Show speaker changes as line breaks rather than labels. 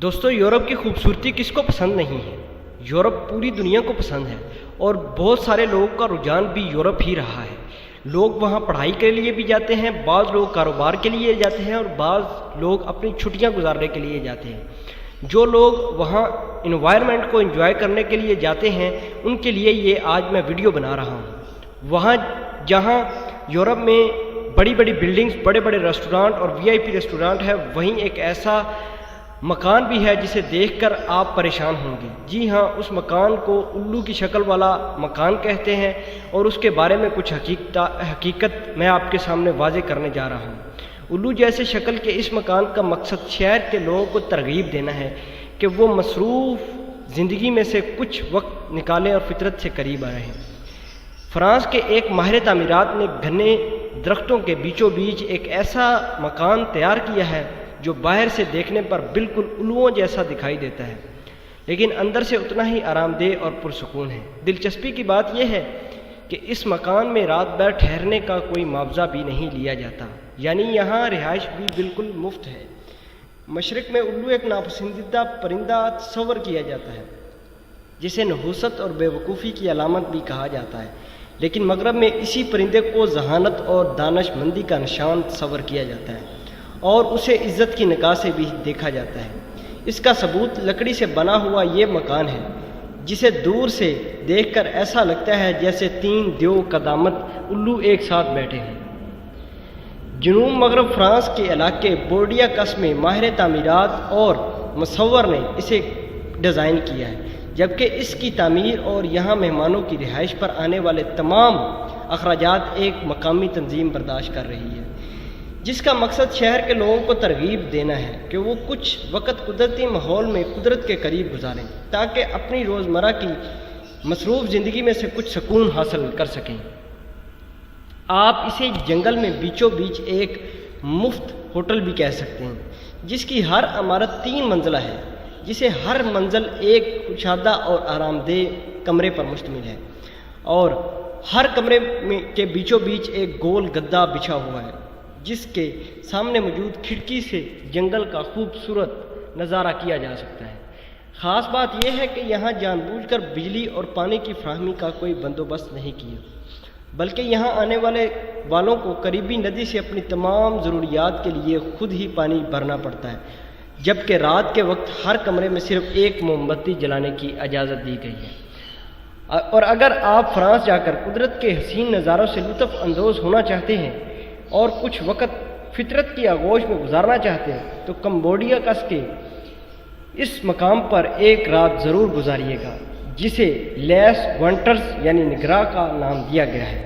دوستو، یورپ کی خوبصورتی کس کو پسند نہیں ہے؟ یورپ پوری دنیا کو پسند ہے اور بہت سارے لوگوں کا رجحان بھی یورپ ہی رہا ہے۔ لوگ وہاں پڑھائی کے لیے بھی جاتے ہیں، بعض لوگ کاروبار کے لیے جاتے ہیں اور بعض لوگ اپنی چھٹیاں گزارنے کے لیے جاتے ہیں۔ جو لوگ وہاں انوائرمنٹ کو انجوائے کرنے کے لیے جاتے ہیں ان کے لیے یہ آج میں ویڈیو بنا رہا ہوں۔ وہاں جہاں یورپ میں بڑی بڑی بلڈنگز، بڑے بڑے ریسٹورانٹ اور وی آئی پی ریسٹورانٹ ہے، وہیں ایک ایسا مکان بھی ہے جسے دیکھ کر آپ پریشان ہوں گے۔ جی ہاں، اس مکان کو الو کی شکل والا مکان کہتے ہیں اور اس کے بارے میں کچھ حقیقت میں آپ کے سامنے واضح کرنے جا رہا ہوں۔ الو جیسے شکل کے اس مکان کا مقصد شہر کے لوگوں کو ترغیب دینا ہے کہ وہ مصروف زندگی میں سے کچھ وقت نکالیں اور فطرت سے قریب آ رہیں۔ فرانس کے ایک ماہر تعمیرات نے گھنے درختوں کے بیچوں بیچ ایک ایسا مکان تیار کیا ہے جو باہر سے دیکھنے پر بالکل الوؤں جیسا دکھائی دیتا ہے، لیکن اندر سے اتنا ہی آرام دہ اور پرسکون ہے۔ دلچسپی کی بات یہ ہے کہ اس مکان میں رات بھر ٹھہرنے کا کوئی معاوضہ بھی نہیں لیا جاتا، یعنی یہاں رہائش بھی بالکل مفت ہے۔ مشرق میں الو ایک ناپسندیدہ پرندہ تصور کیا جاتا ہے جسے نحوست اور بے وقوفی کی علامت بھی کہا جاتا ہے، لیکن مغرب میں اسی پرندے کو ذہانت اور دانش مندی کا نشان تصور کیا جاتا ہے اور اسے عزت کی نگاہ سے بھی دیکھا جاتا ہے۔ اس کا ثبوت لکڑی سے بنا ہوا یہ مکان ہے جسے دور سے دیکھ کر ایسا لگتا ہے جیسے 3 دیو قدامت الو ایک ساتھ بیٹھے ہیں۔ جنوب مغرب فرانس کے علاقے بورڈیاکس میں ماہر تعمیرات اور مصور نے اسے ڈیزائن کیا ہے، جبکہ اس کی تعمیر اور یہاں مہمانوں کی رہائش پر آنے والے تمام اخراجات ایک مقامی تنظیم برداشت کر رہی ہے، جس کا مقصد شہر کے لوگوں کو ترغیب دینا ہے کہ وہ کچھ وقت قدرتی ماحول میں قدرت کے قریب گزاریں تاکہ اپنی روزمرہ کی مصروف زندگی میں سے کچھ سکون حاصل کر سکیں۔ آپ اسے جنگل میں بیچوں بیچ ایک مفت ہوٹل بھی کہہ سکتے ہیں، جس کی ہر عمارت 3 منزلہ ہے، جسے ہر منزل ایک کشادہ اور آرام دہ کمرے پر مشتمل ہے، اور ہر کمرے کے بیچوں بیچ ایک گول گدا بچھا ہوا ہے جس کے سامنے موجود کھڑکی سے جنگل کا خوبصورت نظارہ کیا جا سکتا ہے۔ خاص بات یہ ہے کہ یہاں جان بوجھ کر بجلی اور پانی کی فراہمی کا کوئی بندوبست نہیں کیا، بلکہ یہاں آنے والوں کو قریبی ندی سے اپنی تمام ضروریات کے لیے خود ہی پانی بھرنا پڑتا ہے، جبکہ رات کے وقت ہر کمرے میں صرف ایک موم بتی جلانے کی اجازت دی گئی ہے۔ اور اگر آپ فرانس جا کر قدرت کے حسین نظاروں سے لطف اندوز ہونا چاہتے ہیں اور کچھ وقت فطرت کی آغوش میں گزارنا چاہتے ہیں تو بورڈیاکس کے اس مقام پر ایک رات ضرور گزاریے گا، جسے لیس ونٹرز یعنی نگراں کا نام دیا گیا ہے۔